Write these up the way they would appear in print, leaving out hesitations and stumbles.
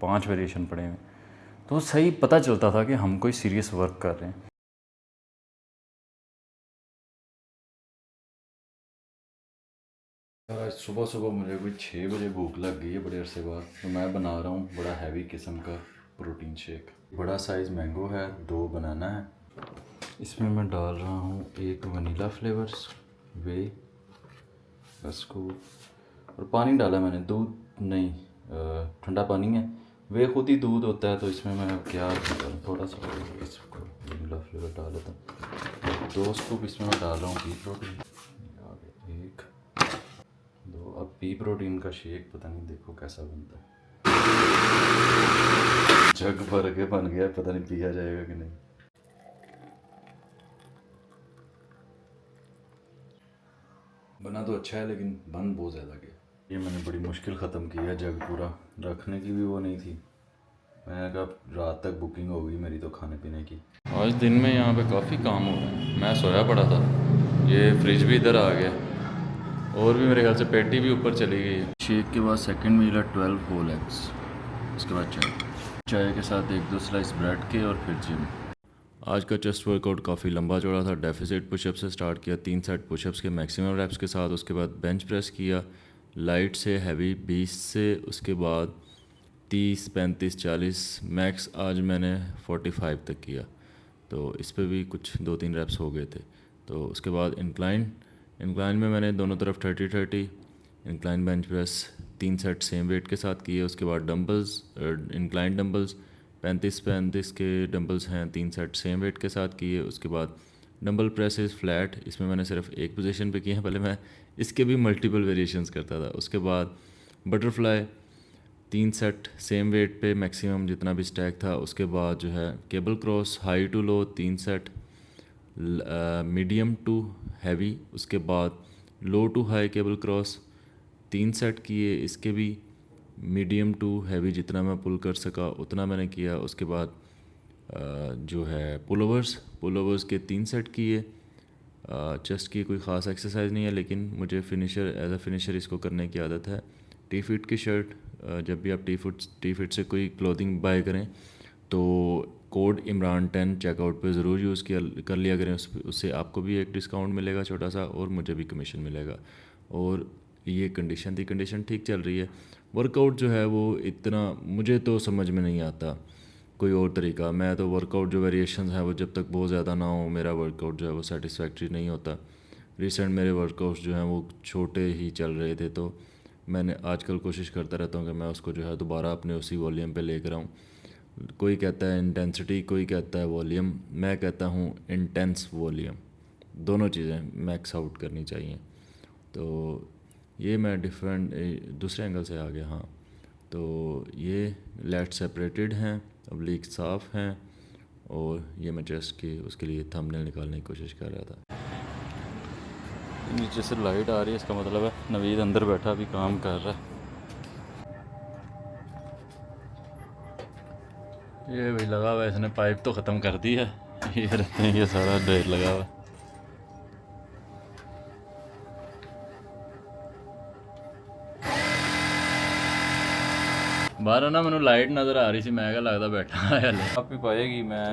5 variation पड़े हुए, तो सही पता चलता था कि हम कोई सीरियस वर्क कर रहे हैं। आज सुबह सुबह मुझे कोई 6 बजे भूख लग गई है बड़े अरसे बाद, तो मैं बना रहा हूँ बड़ा हैवी किस्म का प्रोटीन शेक। बड़ा साइज़ मैंगो है, 2 बनाना है। इसमें मैं डाल रहा हूँ 1 वनीला फ्लेवर्स वे स्कूप और पानी डाला मैंने, दूध नहीं, ठंडा पानी है। वे खुद ही दूध होता है, तो इसमें मैं क्या थोड़ा सा इसको वनीला फ्लेवर डाल लेता हूँ। 2 स्कूप इसमें मैं डाल रहा हूँ पी प्रोटीन, 1 2। अब पी प्रोटीन का शेक पता नहीं देखो कैसा बनता है, जग भर के बन गया, पता नहीं पिया जाएगा कि नहीं। बना तो अच्छा है लेकिन बन बहुत ज़्यादा गया। ये मैंने बड़ी मुश्किल ख़त्म किया, जग पूरा रखने की भी वो नहीं थी। मैंने कहा रात तक बुकिंग हो गई मेरी तो खाने पीने की। आज दिन में यहाँ पे काफ़ी काम हो रहा है, मैं सोया पड़ा था, ये फ्रिज भी इधर आ गया और भी मेरे ख्याल से पेटी भी ऊपर चली गई है। शेक के बाद सेकंड मील है 12 होल एग्स, उसके बाद चाय के साथ 1-2 स्लाइस ब्रेड के और फिर जिम। आज का चेस्ट वर्कआउट काफ़ी लंबा चौड़ा था। डेफिसिट पुशअप से स्टार्ट किया, 3 सेट पुशअप्स के मैक्सिमम रैप्स के साथ। उसके बाद बेंच प्रेस किया लाइट से हैवी 20 से, उसके बाद 30 35 40 मैक्स आज मैंने 45 तक किया, तो इस पे भी कुछ 2-3 रैप्स हो गए थे। तो उसके बाद इंक्लाइन में मैंने दोनों तरफ 30-30 incline bench press 3 set same weight के साथ किए। उसके बाद डंबल्स, इंक्लाइन डंबल्स 35-35 के डंबल्स हैं, 3 सेट सेम वेट के साथ किए। उसके बाद डंबल प्रेसेस फ्लैट, इसमें मैंने सिर्फ एक पोजीशन पे किए हैं, पहले मैं इसके भी मल्टीपल वेरिएशंस करता था। उसके बाद बटरफ्लाई 3 सेट सेम वेट पे मैक्सिमम जितना भी स्टैक था। उसके बाद जो है cable cross high to low 3 set, medium to heavy, उसके बाद low to high cable cross 3 set किए। इसके भी मीडियम टू हैवी जितना मैं पुल कर सका उतना मैंने किया। उसके बाद जो है पुलोवर्स के 3 सेट किए। चेस्ट की कोई ख़ास एक्सरसाइज नहीं है, लेकिन मुझे फिनिशर एज अ फिनिशर इसको करने की आदत है। टी फिट की शर्ट, जब भी आप टी फिट से कोई क्लोथिंग बाय करें तो कोड इमरान 10 चेकआउट पे ज़रूर यूज़ किया कर लिया करें, उससे आपको भी एक डिस्काउंट मिलेगा छोटा सा और मुझे भी कमीशन मिलेगा। और ये कंडीशन ठीक चल रही है। वर्कआउट जो है वो इतना मुझे तो समझ में नहीं आता कोई और तरीका। मैं तो वर्कआउट जो वेरिएशंस हैं वो जब तक बहुत ज़्यादा ना हो, मेरा वर्कआउट जो है वो सेटिस्फैक्ट्री नहीं होता। रिसेंट मेरे वर्कआउट्स जो हैं वो छोटे ही चल रहे थे, तो मैंने आजकल कोशिश करता रहता हूँ कि मैं उसको जो है दोबारा अपने उसी वॉल्यूम पे लेकर आऊँ। कोई कहता है इंटेंसिटी, कोई कहता है वॉल्यूम, मैं कहता हूँ इंटेंस वॉल्यूम, दोनों चीज़ें मैक्स आउट करनी चाहिए। तो ये मैं डिफरेंट दूसरे एंगल से आ गया। हाँ, तो ये लेट सेपरेटेड हैं, ओब्लिक साफ़ हैं, और ये मैं चेस्ट की उसके लिए थंबनेल निकालने की कोशिश कर रहा था। नीचे से लाइट आ रही है, इसका मतलब है नवीद अंदर बैठा अभी काम कर रहा है। ये भाई लगा हुआ है, इसने पाइप तो ख़त्म कर दी है, ये रहते हैं, ये सारा ढेर लगा हुआ है। बाहर ना मैंने लाइट नज़र आ रही सी, मैं क्या लगता बैठा है ले आप ही पाएगी, मैं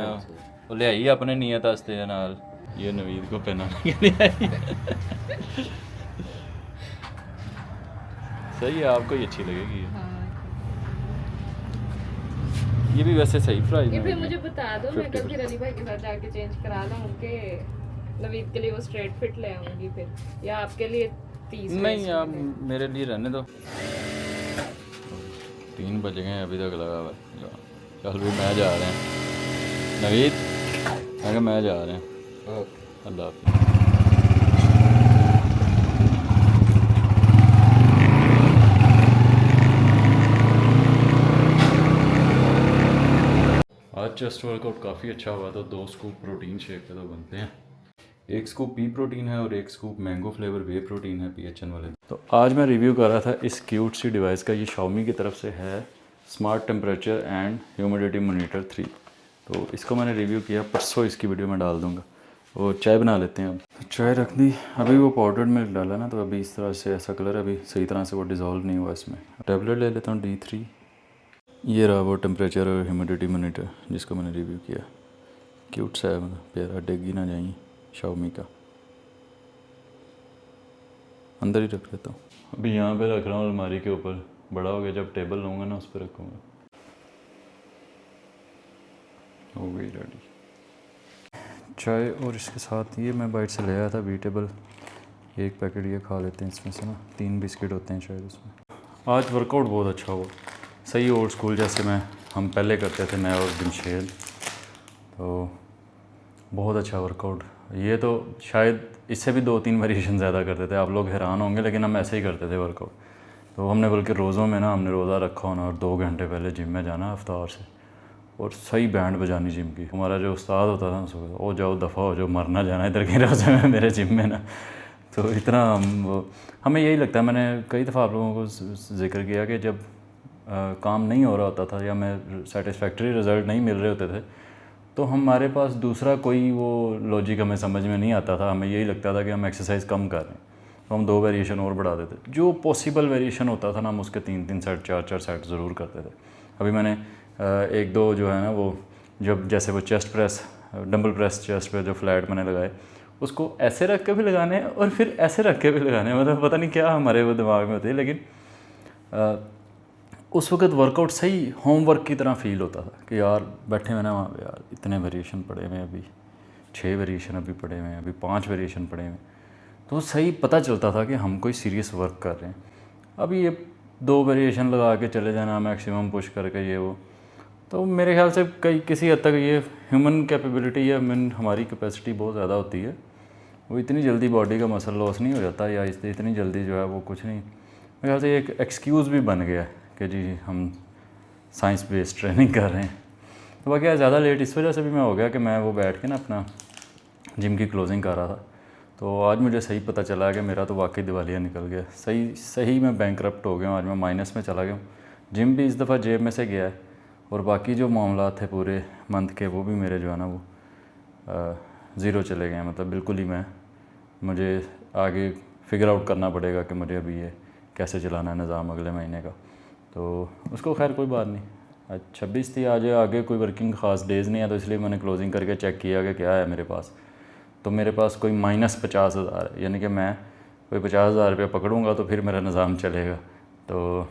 वो ले आई अपने नीयत वास्ते नाल, ये नवीद को पहनाने के लिए आई। सही है, आपको ही अच्छी लगेगी। हाँ, ये भी वैसे सही प्राइस ये में फिर मिली मुझे है। बता दो, मैं कल फिर अली भाई के साथ जाके चेंज करा लाऊंगी, नवीद के लिए वो स्ट्रेट फिट ले आऊंगी फिर, या आपके लिए 30 नहीं आप मेरे लिए रहने दो, 3 बज गए अभी तक लगा हुआ है। कल भी मैं जा रहे हैं नवीद, मैं कहा मैं जा रहे हैं। अल्लाह हाफिज़। आज चेस्ट वर्कआउट काफ़ी अच्छा हुआ, तो 2 स्कूप प्रोटीन शेक के तो बनते हैं। 1 स्कूप पी प्रोटीन है और 1 स्कूप मैंगो फ्लेवर वे प्रोटीन है PHN वाले। तो आज मैं रिव्यू कर रहा था इस क्यूट सी डिवाइस का, ये Xiaomi की तरफ से है, smart temperature and humidity monitor 3। तो इसको मैंने रिव्यू किया परसों, इसकी वीडियो में डाल दूँगा। और चाय बना लेते हैं। अब तो चाय रख दी, अभी वो पाउडर्ड मिल्क डाला ना, तो अभी इस तरह से ऐसा कलर, अभी सही तरह से वो डिज़ोल्व नहीं हुआ इसमें। टैबलेट ले लेता हूँ D3, ये रहा वो टेम्परेचर और ह्यूमिडिटी मॉनिटर जिसको मैंने रिव्यू किया। क्यूट सा है, प्यारा, डेगी ना जाइए शाओमी का। अंदर ही रख लेता हूँ। अभी यहाँ पे रख रहा हूँ अलमारी के ऊपर, बड़ा हो गया जब टेबल लूँगा ना उस पर रखूँगा। हो गई रेडी चाय। और इसके साथ ये मैं बाइट से ले आया था वीटेबल, एक पैकेट ये खा लेते हैं इसमें से ना, 3 बिस्किट होते हैं शायद उसमें। आज वर्कआउट बहुत अच्छा हुआ, सही ओल्ड स्कूल जैसे हम पहले करते थे, मैं और दिनशेल, तो बहुत अच्छा वर्कआउट। ये तो शायद इससे भी 2-3 वेरिएशन ज़्यादा करते थे, आप लोग हैरान होंगे, लेकिन हम ऐसे ही करते थे वर्कआउट। तो हमने बल्कि रोज़ों में ना हमने रोज़ा रखा होना और 2 घंटे पहले जिम में जाना अफ्तार से, और सही बैंड बजानी जिम की। हमारा जो उस्ताद होता था ना सुबह, ओ जाओ दफ़ा हो, जो मरना जाना इधर के रोज़े में मेरे जिम में ना। तो इतना हमें यही लगता है, मैंने कई दफ़ा आप लोगों को जिक्र किया कि जब काम नहीं हो रहा होता था या मैं सेटिस्फैक्ट्री रिज़ल्ट नहीं मिल रहे होते थे, तो हमारे पास दूसरा कोई वो लॉजिक हमें समझ में नहीं आता था। हमें यही लगता था कि हम एक्सरसाइज कम कर रहे हैं, तो हम 2 वेरिएशन और बढ़ा देते। जो पॉसिबल वेरिएशन होता था ना, हम उसके 3-3 सेट 4-4 सेट ज़रूर करते थे। अभी मैंने 1-2 जो है ना वो, जब जैसे वो chest press, dumbbell press chest पे जो फ्लैट मैंने लगाए, उसको ऐसे रख के भी लगाने हैं और फिर ऐसे रख के भी लगाने हैं। मतलब पता नहीं क्या हमारे वो दिमाग में होती है, लेकिन उस वक्त वर्कआउट सही होमवर्क की तरह फ़ील होता था कि यार बैठे हुए ना वहाँ पे, यार इतने वेरिएशन पड़े हुए हैं, अभी 6 वेरिएशन अभी पड़े हुए हैं, अभी 5 वेरिएशन पड़े हुए हैं, तो सही पता चलता था कि हम कोई सीरियस वर्क कर रहे हैं। अभी ये 2 वेरिएशन लगा के चले जाना मैक्सिमम पुश करके ये वो, तो मेरे ख्याल से किसी हद तक ये ह्यूमन कैपेबिलिटी या हमारी कैपेसिटी बहुत ज़्यादा होती है, वो इतनी जल्दी बॉडी का मसल लॉस नहीं हो जाता, या इतनी जल्दी जो है वो कुछ नहीं। मेरे ख्याल से एक एक्सक्यूज़ भी बन गया है कि जी हम साइंस बेस्ड ट्रेनिंग कर रहे हैं। तो बाकी ज़्यादा लेट इस वजह से भी मैं हो गया कि मैं वो बैठ के ना अपना जिम की क्लोजिंग कर रहा था, तो आज मुझे सही पता चला कि मेरा तो वाकई दिवालिया निकल गया। सही मैं बैंकरप्ट हो गया हूँ, आज मैं माइनस में चला गया हूँ। जिम भी इस दफ़ा जेब में से गया है, और बाकी जो मामला थे पूरे मंथ के वो भी मेरे जो है ना वो ज़ीरो चले गए हैं। मतलब बिल्कुल ही मुझे आगे फिगर आउट करना पड़ेगा कि मुझे अभी ये कैसे चलाना है निज़ाम अगले महीने का। तो उसको खैर कोई बात नहीं, आज 26 थी, आज आगे कोई वर्किंग ख़ास डेज़ नहीं है, तो इसलिए मैंने क्लोजिंग करके चेक किया कि क्या है मेरे पास। तो मेरे पास कोई -50,000 है, यानी कि मैं कोई 50,000 रुपये पकड़ूँगा तो फिर मेरा निज़ाम चलेगा। तो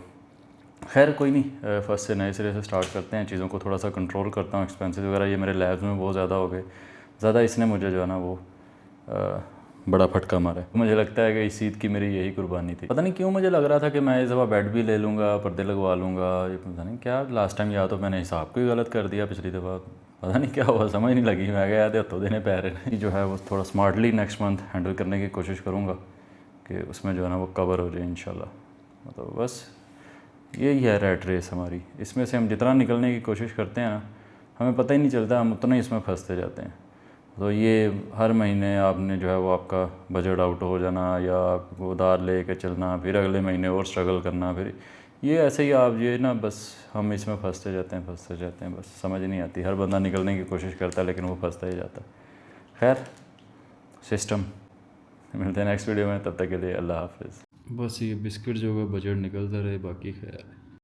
खैर कोई नहीं, फर्स्ट से नए सिरे से स्टार्ट करते हैं, चीज़ों को थोड़ा सा कंट्रोल करता हूँ। एक्सपेंसेस वगैरह ये मेरे लैब्स में बहुत ज़्यादा हो गए, ज़्यादा इसने मुझे जो है ना वो बड़ा फटका मारा है। मुझे लगता है कि इस ईद की मेरी यही कुर्बानी थी। पता नहीं क्यों मुझे लग रहा था कि मैं इस दफ़ा बेड भी ले लूँगा, पर्दे लगवा लूँगा, ये पता नहीं क्या लास्ट टाइम, या तो मैंने हिसाब को ही गलत कर दिया पिछली दफ़ा, पता नहीं क्या हुआ, समझ नहीं लगी। मैं गया तो हत्थों देने पैर जो है वो थोड़ा स्मार्टली नेक्स्ट मंथ हैंडल करने की कोशिश करूँगा कि उसमें जो है ना वो कवर हो जाए इंशाल्लाह। तो बस यही है रैट रेस हमारी, इसमें से हम जितना निकलने की कोशिश करते हैं ना, हमें पता ही नहीं चलता, हम उतना ही इसमें फंसते जाते हैं। तो ये हर महीने आपने जो है वो आपका बजट आउट हो जाना, या उधार ले कर चलना, फिर अगले महीने और स्ट्रगल करना, फिर ये ऐसे ही आप ये ना बस हम इसमें फंसते जाते हैं, बस समझ नहीं आती। हर बंदा निकलने की कोशिश करता है लेकिन वो फंसता ही जाता है। खैर सिस्टम, मिलते हैं नेक्स्ट वीडियो में, तब तक के लिए अल्लाह हाफिज़। बस ये बिस्किट जो है बजट निकलता रहे, बाकी खैर